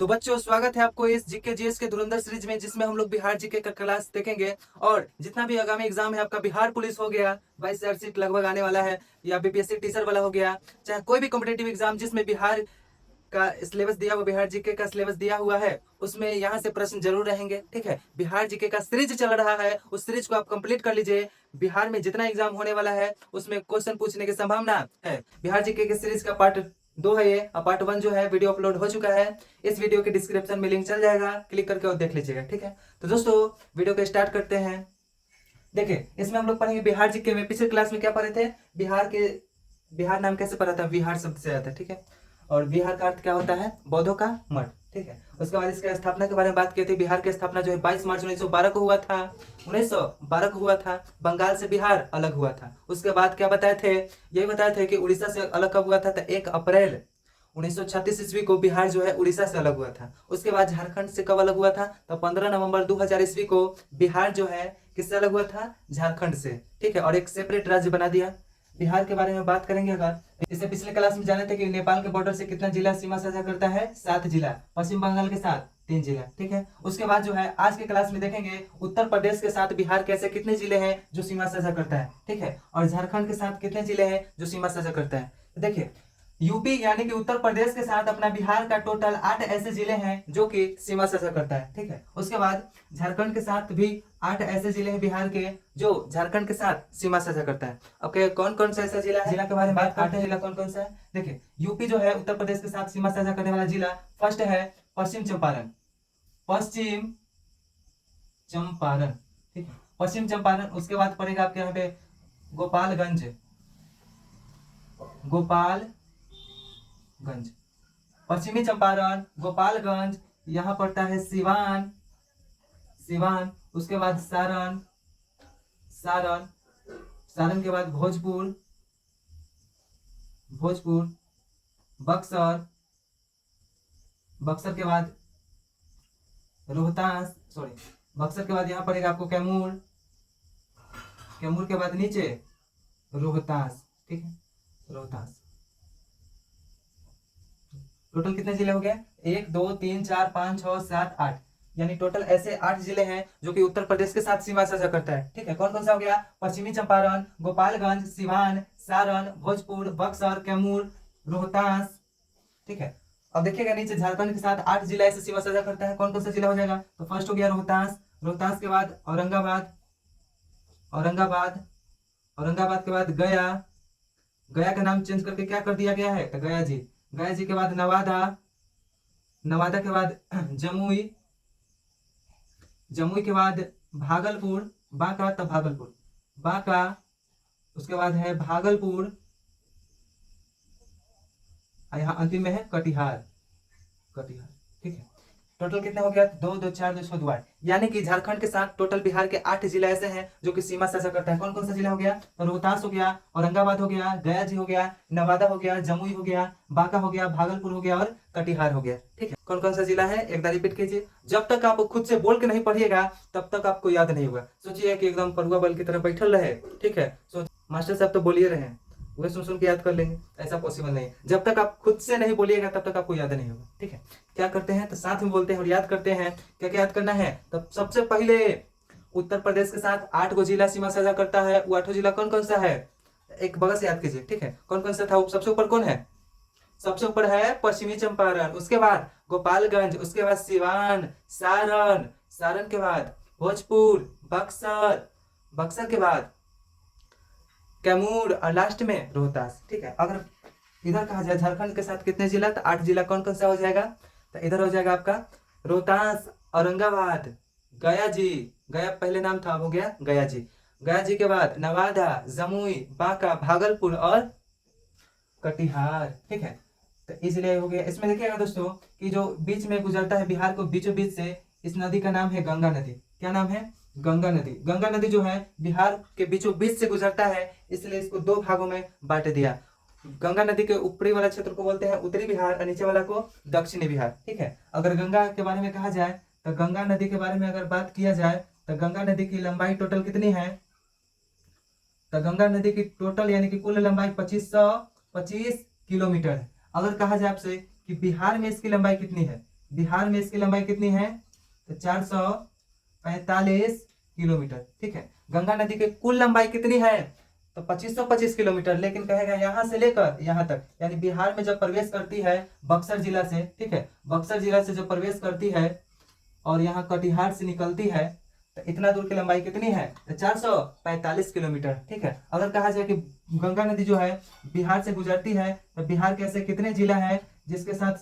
तो बच्चों, स्वागत है आपको इस जीके जीएस के धुरंधर सीरीज में, जिसमें हम लोग बिहार जीके का क्लास देखेंगे। और जितना भी आगामी एग्जाम है आपका, बिहार पुलिस हो गया 22,000 सीट लगभग आने वाला है, या बीपीएससी टीचर वाला हो गया, चाहे कोई भी कॉम्पिटेटिव एग्जाम जिसमें बिहार का सिलेबस दिया हुआ, बिहार जीके का सिलेबस दिया हुआ है, उसमें यहाँ से प्रश्न जरूर रहेंगे। ठीक है, बिहार जीके का सीरीज चल रहा है, उस सीरीज को आप कंप्लीट कर लीजिए। बिहार में जितना एग्जाम होने वाला है उसमें क्वेश्चन पूछने की संभावना है। बिहार जीके के सीरीज का पार्ट 2 है ये, और पार्ट 1 जो है वीडियो अपलोड हो चुका है। इस वीडियो के डिस्क्रिप्शन में लिंक चल जाएगा, क्लिक करके और देख लीजिएगा। ठीक है, तो दोस्तों वीडियो को स्टार्ट करते हैं। देखिए, इसमें हम लोग पढ़ेंगे बिहार जीके में। पिछले क्लास में क्या पढ़े थे? बिहार नाम कैसे पढ़ा था? बिहार शब्द से आया था। ठीक है, और बिहार का अर्थ क्या होता है? बौद्धों का मठ। ठीक है, उसके बाद इसके स्थापना के बारे में बात की थी। बिहार की स्थापना जो है 22 मार्च 1912 को हुआ था। 1912 को हुआ था। बंगाल से बिहार अलग हुआ था। उसके बाद क्या बताए थे? यही बताए थे कि उड़ीसा से अलग कब हुआ था? तो 1 अप्रैल 1936 ईस्वी को बिहार जो है उड़ीसा से अलग हुआ था। उसके बाद झारखंड से कब अलग हुआ था? तो 15 नवंबर 2000 ईस्वी को बिहार जो है किससे अलग हुआ था? झारखंड से। ठीक है, और एक सेपरेट राज्य बना दिया। बिहार के बारे में बात करेंगे अगर, इससे पिछले क्लास में जाने थे कि नेपाल के बॉर्डर से कितना जिला सीमा साझा करता है? 7 जिला। पश्चिम बंगाल के साथ 3 जिला। ठीक है, उसके बाद जो है आज के क्लास में देखेंगे उत्तर प्रदेश के साथ बिहार के ऐसे कितने जिले हैं जो सीमा साझा करता है। ठीक है, और झारखंड के साथ कितने जिले हैं जो सीमा साझा करता है। देखिए, यूपी यानी कि उत्तर प्रदेश के साथ अपना बिहार का टोटल 8 ऐसे जिले हैं जो कि सीमा साझा करता है। ठीक है, उसके बाद झारखंड के साथ भी 8 ऐसे जिले हैं बिहार के जो झारखंड के साथ सीमा साझा करता है। अब कौन कौन सा ऐसा जिला है? जिला के बारे में बात करते हैं। जिला कौन कौन सा है? देखिए, यूपी जो है उत्तर प्रदेश के साथ सीमा साझा करने वाला जिला फर्स्ट है पश्चिम चंपारण। पश्चिम चंपारण। ठीक है, पश्चिम चंपारण। उसके बाद पड़ेगा आपके यहाँ पे गोपालगंज। गोपालगंज, पश्चिमी चंपारण, गोपालगंज। यहाँ पड़ता है सिवान। सिवान, उसके बाद सारण। सारण, सारण के बाद भोजपुर। भोजपुर, बक्सर। बक्सर के बाद रोहतास, सॉरी, बक्सर के बाद यहाँ पड़ेगा आपको कैमूर। कैमूर के बाद नीचे रोहतास। ठीक है, रोहतास। टोटल कितने जिले हो गए? 1 2 3 4 5 6 7 8, यानी टोटल ऐसे 8 जिले हैं जो कि उत्तर प्रदेश के साथ सीमा साझा करता है। ठीक है, कौन कौन सा हो गया? पश्चिमी चंपारण, गोपालगंज, सिवान, सारण, भोजपुर, बक्सर, कैमूर, रोहतास। ठीक है, अब देखिएगा नीचे झारखंड के साथ 8 जिला ऐसे सीमा साझा करता है। कौन कौन सा जिला हो जाएगा? तो फर्स्ट हो गया रोहतास। रोहतास के बाद औरंगाबाद। औरंगाबाद, औरंगाबाद के बाद गया। गया का नाम चेंज करके क्या कर दिया गया है? तो गया जी। गया जी के बाद नवादा। नवादा के बाद जमुई। जमुई के बाद भागलपुर। बांका, तब भागलपुर। बांका, उसके बाद है भागलपुर, यहाँ अंतिम में है कटिहार। कटिहार। ठीक है, टोटल कितने हो गया? 2 2 4 2 6 2 8, यानी कि झारखंड के साथ टोटल बिहार के 8 जिला ऐसे हैं जो कि सीमा साझा करता है। कौन कौन सा जिला हो गया? तो रोहतास हो गया, औरंगाबाद हो गया, गया जी हो गया, नवादा हो गया, जमुई हो गया, बांका हो गया, भागलपुर हो गया और कटिहार हो गया। ठीक है, कौन कौन सा जिला है एक बार रिपीट कीजिए। जब तक आप खुद से बोल के नहीं पढ़िएगा तब तक आपको याद नहीं होगा। सोचिए कि एकदम पढ़ुआ बल की तरह बैठल रहे। ठीक है, मास्टर साहब तो बोलिए रहे हैं, वह सुन सुन के याद कर लेंगे, ऐसा पॉसिबल नहीं। जब तक आप खुद से नहीं बोलिएगा तब तक आपको याद नहीं होगा। ठीक है, क्या करते हैं तो साथ में बोलते हैं और याद करते हैं। क्या क्या याद करना है? तो सबसे पहले उत्तर प्रदेश के साथ 8 गो जिला सीमा साझा करता है। वो 8 जिला कौन कौन सा है? एक बगल से याद कीजिए। ठीक है, कौन कौन सा था? सबसे ऊपर कौन है? सबसे ऊपर है पश्चिमी चंपारण, उसके बाद गोपालगंज, उसके बाद सिवान, सारण, सारण के बाद भोजपुर, बक्सर, बक्सर के बाद कैमूर और लास्ट में रोहतास। ठीक है, अगर इधर कहा जाए झारखंड के साथ कितने जिला? तो 8 जिला। कौन कौन सा हो जाएगा? तो इधर हो जाएगा आपका रोहतास, औरंगाबाद, गया जी। गया पहले नाम था, हो गया गया जी। गया जी के बाद नवादा, जमुई, बांका, भागलपुर और कटिहार। ठीक है, तो इसलिए हो गया। इसमें देखिएगा दोस्तों कि जो बीच में गुजरता है बिहार को बीचों बीच से, इस नदी का नाम है गंगा नदी। क्या नाम है? गंगा नदी। गंगा नदी जो है बिहार के बीचों बीच से गुजरता है, इसलिए इसको 2 भागों में बांट दिया। गंगा नदी के ऊपरी वाला क्षेत्र को बोलते हैं उत्तरी बिहार और नीचे वाला को दक्षिणी बिहार। ठीक है, अगर गंगा के बारे में कहा जाए तो गंगा नदी के बारे में अगर बात किया जाए तो गंगा नदी की लंबाई टोटल कितनी है? तो गंगा नदी की टोटल यानी कि कुल लंबाई 2525 किलोमीटर है। अगर कहा जाए आपसे कि बिहार में इसकी लंबाई कितनी है, बिहार में इसकी लंबाई कितनी है, तो 445 किलोमीटर। ठीक है, गंगा नदी की कुल लंबाई कितनी है, तो 2525 किलोमीटर। लेकिन कहेगा यहाँ से लेकर यहाँ तक, यानी बिहार में जब प्रवेश करती है बक्सर जिला से, ठीक है, बक्सर जिला से जब प्रवेश करती है और यहाँ कटिहार से निकलती है, तो इतना दूर की लंबाई कितनी है, तो 445 किलोमीटर। ठीक है, अगर कहा जाए कि गंगा नदी जो है बिहार से गुजरती है, तो बिहार के ऐसे कितने जिला है जिसके साथ,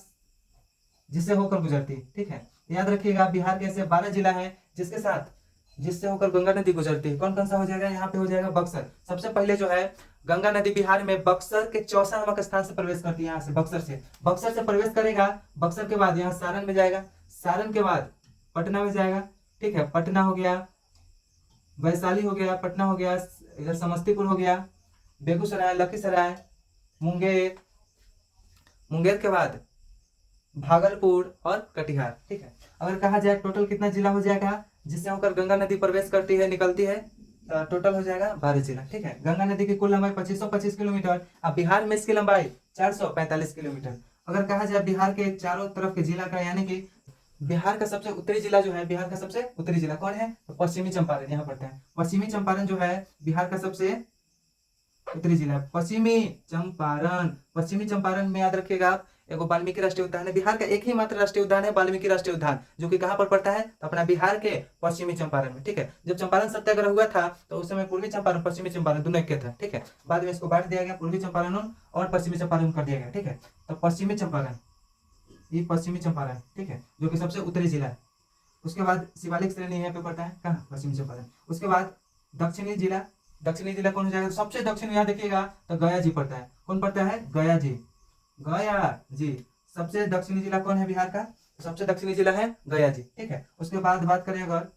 जिससे होकर गुजरती है। ठीक है, याद रखिएगा बिहार के ऐसे 12 जिला है जिसके साथ, जिससे होकर गंगा नदी गुजरती है। कौन कौन सा हो जाएगा, यहाँ पे हो जाएगा बक्सर। सबसे पहले जो है गंगा नदी बिहार में बक्सर के चौसा नामक स्थान से प्रवेश करती है। यहाँ से बक्सर से प्रवेश करेगा। बक्सर के बाद यहाँ सारण में जाएगा, सारण के बाद पटना में जाएगा। ठीक है, पटना हो गया, वैशाली हो गया, पटना हो गया, इधर समस्तीपुर हो गया, बेगूसराय, लखीसराय, मुंगेर, मुंगेर के बाद भागलपुर और कटिहार। ठीक है, अगर कहा जाए टोटल कितना जिला हो जाएगा जिससे होकर गंगा नदी प्रवेश करती है, निकलती है, तो टोटल हो जाएगा 12 जिला। ठीक है, गंगा नदी की कुल लंबाई 2525 किलोमीटर। अब बिहार में इसकी लंबाई 445 किलोमीटर। अगर कहा जाए बिहार के चारों तरफ के जिला का, यानी कि बिहार का सबसे उत्तरी जिला जो है, बिहार का सबसे उत्तरी जिला कौन है, तो पश्चिमी चंपारण यहाँ पड़ता है। पश्चिमी चंपारण जो है बिहार का सबसे उत्तरी जिला है, पश्चिमी चंपारण। पश्चिमी चंपारण में याद रखिएगा आप, एगो वाल्मीकि राष्ट्रीय उद्यान है। बिहार का एक ही मात्र राष्ट्रीय उद्यान है, वाल्मीकि राष्ट्रीय उद्यान, जो कि कहाँ पर पड़ता है, तो अपना बिहार के पश्चिमी चंपारण में। ठीक है, जब चंपारण सत्याग्रह हुआ था तो उस समय पूर्वी चंपारण पश्चिमी चंपारण दोनों एक था। ठीक है, बाद में इसको बांट दिया गया, पूर्वी चंपारण और पश्चिमी चंपारण कर दिया गया। ठीक है, तो पश्चिमी चंपारण, ये पश्चिमी चंपारण, ठीक है, जो कि सबसे उत्तरी जिला है। उसके बाद शिवालिक श्रेणी यहाँ पे पड़ता है, कहाँ, पश्चिमी चंपारण। उसके बाद दक्षिणी जिला, दक्षिणी जिला कौन हो जाएगा, सबसे दक्षिण यहाँ देखिएगा तो गया जी पड़ता है। कौन पड़ता है, गया जी, गया जी। सबसे दक्षिणी जिला कौन है बिहार का, सबसे दक्षिणी जिला है गया जी। ठीक है, उसके बाद बात करें अगर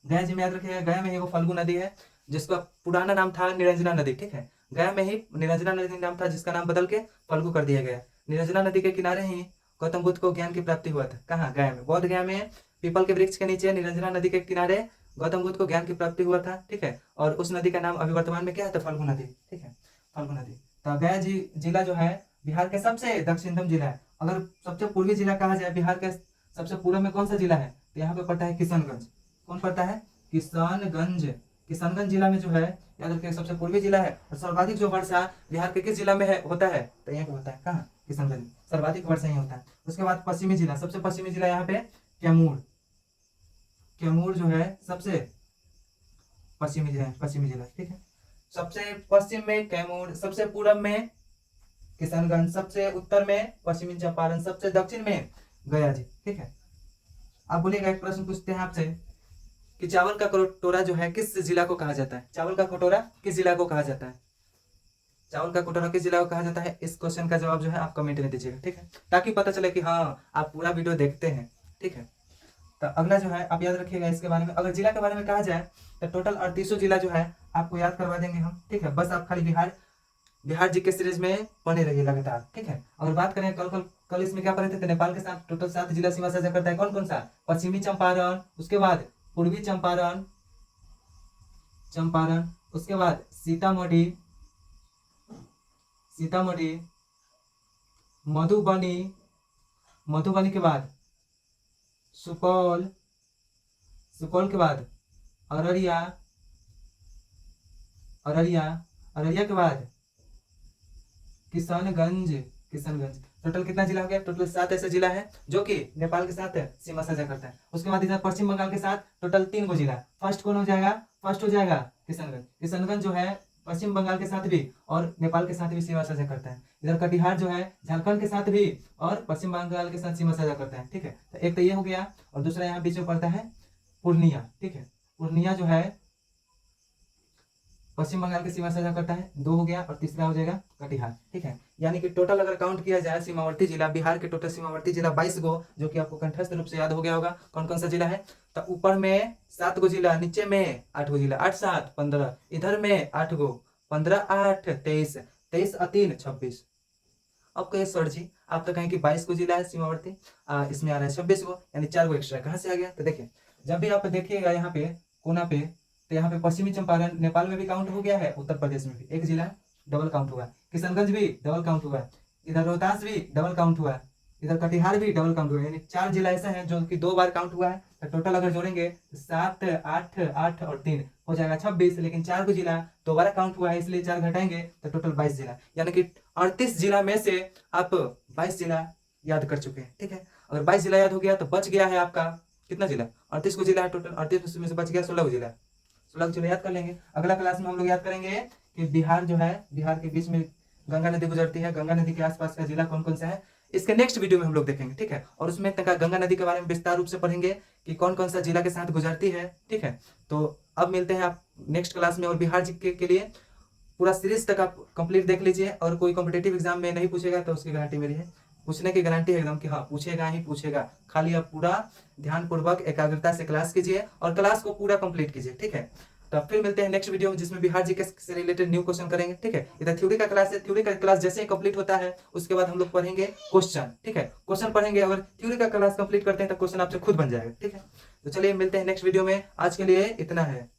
गया जी में, याद रखिएगा गया में ही वो फल्गु नदी है जिसका पुराना नाम था निरंजना नदी। ठीक है, गया में ही निरंजना नदी नाम था जिसका नाम बदल के फल्गु कर दिया गया। निरंजना नदी के किनारे ही गौतम बुद्ध को ज्ञान की प्राप्ति हुआ था। कहाँ, गया में, बौद्ध गया में पीपल के वृक्ष के नीचे निरंजना नदी के किनारे गौतम बुद्ध को ज्ञान की प्राप्ति हुआ था। ठीक है, और उस नदी का नाम अभी वर्तमान में क्या है, तो फल्गु नदी। ठीक है, फल्गु नदी। तो गया जी जिला जो है बिहार के सबसे दक्षिणतम जिला है। अगर सबसे पूर्वी जिला कहा जाए बिहार के सबसे पूर्व में कौन सा जिला है, तो यहाँ पे पड़ता है किशनगंज। कौन पड़ता है, किशनगंज। किशनगंज जिला में जो है याद रखिए सबसे पूर्वी जिला है। और सर्वाधिक जो वर्षा बिहार के किस जिला में है, होता है, तो यहाँ पे होता है, कहाँ, किशनगंज, सर्वाधिक वर्षा यहाँ होता है। उसके बाद पश्चिमी जिला, सबसे पश्चिमी जिला यहाँ पे कैमूर। कैमूर जो है सबसे पश्चिमी जिला, पश्चिमी जिला। ठीक है, सबसे पश्चिम में कैमूर, सबसे पूर्व में किशनगंज, सबसे उत्तर में पश्चिमी चंपारण, सबसे दक्षिण में गया जी। ठीक है, आप बोलिएगा, एक प्रश्न पूछते हैं आपसे कि चावल का कटोरा जो है किस जिला को कहा जाता है, चावल का कटोरा किस जिला को कहा जाता है, चावल का कटोरा किस जिला को कहा जाता है। इस क्वेश्चन का जवाब जो है आप कमेंट में दीजिएगा। ठीक है, ताकि पता चले कि हाँ आप पूरा वीडियो देखते हैं। ठीक है, तो अगला जो है आप याद रखिएगा इसके बारे में। अगर जिला के बारे में कहा जाए तो टोटल 38 जिला जो है आपको याद करवा देंगे हम। ठीक है, बस आप खाली बिहार जी के सीरीज में बने रहिए लगातार। ठीक है, अगर बात करें कल इसमें क्या पढ़े थे, तो नेपाल के साथ टोटल 7 जिला सीमा साझा करता है। कौन कौन सा, पश्चिमी चंपारण, उसके बाद पूर्वी चंपारण, उसके बाद सीतामढ़ी, मधुबनी के बाद सुपौल के बाद अररिया के बाद किशनगंज। टोटल कितना जिला हो गया, टोटल 7 ऐसे जिला है जो कि नेपाल के साथ सीमा साझा करता है। उसके बाद इधर पश्चिम बंगाल के साथ टोटल 3 जिला। फर्स्ट कौन हो जाएगा, फर्स्ट हो जाएगा किशनगंज जो है पश्चिम बंगाल के साथ भी और नेपाल के साथ भी सीमा साझा करता है। इधर कटिहार जो है झारखंड के साथ भी और पश्चिम बंगाल के साथ सीमा साझा करता है। ठीक है, तो एक तो ये हो गया, और दूसरा यहाँ बीच में पड़ता है पूर्णिया। ठीक है, पूर्णिया जो है पश्चिम बंगाल की सीमा साझा करता है, 2 हो गया, और तीसरा हो जाएगा कटिहार। ठीक है, यानी कि टोटल अगर काउंट किया जाए सीमावर्ती जिला, बिहार के टोटल सीमावर्ती जिला 22 गो, जो कि आपको कंठस्थ रूप से याद हो गया होगा कौन कौन सा जिला है। तो ऊपर में 7 गो जिला, नीचे में 8 गो जिला, 8 7 15, इधर में 8 गो, 15 8 23, 23 और 3 26। अब कहे सर जी आप तो कहें कि 22 गो जिला है सीमावर्ती, इसमें आ रहा है 26 गो, यानी 4 गो एक्स्ट्रा, कहाँ से आ गया। तो देखिए जब भी आप देखिएगा यहाँ पे कोना पे, तो यहाँ पे पश्चिमी चंपारण नेपाल में भी काउंट हो गया है, उत्तर प्रदेश में भी 1 जिला डबल काउंट हुआ, किशनगंज भी डबल काउंट हुआ, इधर रोहतास भी डबल काउंट हुआ, इधर कटिहार भी डबल काउंट हुआ है, यानी 4 जिला ऐसा है जो कि 2 बार काउंट हुआ है। तो टोटल अगर जोड़ेंगे तो 7, 8, 8 और 3 हो जाएगा 26, लेकिन 4 को जिला दोबारा काउंट हुआ है, इसलिए 4 घटाएंगे तो टोटल 22 जिला, यानी कि 38 जिला में से आप 22 जिला याद कर चुके हैं। ठीक है, अगर 22 जिला याद हो गया तो बच गया है आपका कितना जिला, 38 को जिला है टोटल, 38 में से बच गया 16 को जिला, 16 को जिला याद कर लेंगे। अगला क्लास में हम लोग याद करेंगे कि बिहार जो है, बिहार के बीच में गंगा नदी गुजरती है, गंगा नदी के आसपास का जिला कौन कौन सा है, इसके नेक्स्ट वीडियो में हम लोग देखेंगे। ठीक है, और उसमें तक गंगा नदी के बारे में विस्तार रूप से पढ़ेंगे कि कौन कौन सा जिला के साथ गुजरती है। ठीक है, तो अब मिलते हैं आप नेक्स्ट क्लास में। और बिहार जीके के लिए पूरा सीरीज तक आप कंप्लीट देख लीजिए, और कोई कॉम्पिटेटिव एग्जाम में नहीं पूछेगा तो उसकी गारंटी मेरी है, पूछने की गारंटी है एकदम कि हाँ पूछेगा ही पूछेगा। खाली आप पूरा ध्यानपूर्वक एकाग्रता से क्लास कीजिए और क्लास को पूरा कंप्लीट कीजिए। ठीक है, तो फिर मिलते हैं नेक्स्ट वीडियो में, जिसमें बिहार जीके से रिलेटेड न्यू क्वेश्चन करेंगे। ठीक है, इधर थ्योरी का क्लास है, थ्योरी का क्लास जैसे ही कंप्लीट होता है उसके बाद हम लोग पढ़ेंगे क्वेश्चन। ठीक है, क्वेश्चन पढ़ेंगे, अगर थ्योरी का क्लास कंप्लीट करते हैं तो क्वेश्चन आपसे खुद बन जाएगा। ठीक है, तो चलिए मिलते हैं नेक्स्ट वीडियो में, आज के लिए इतना है।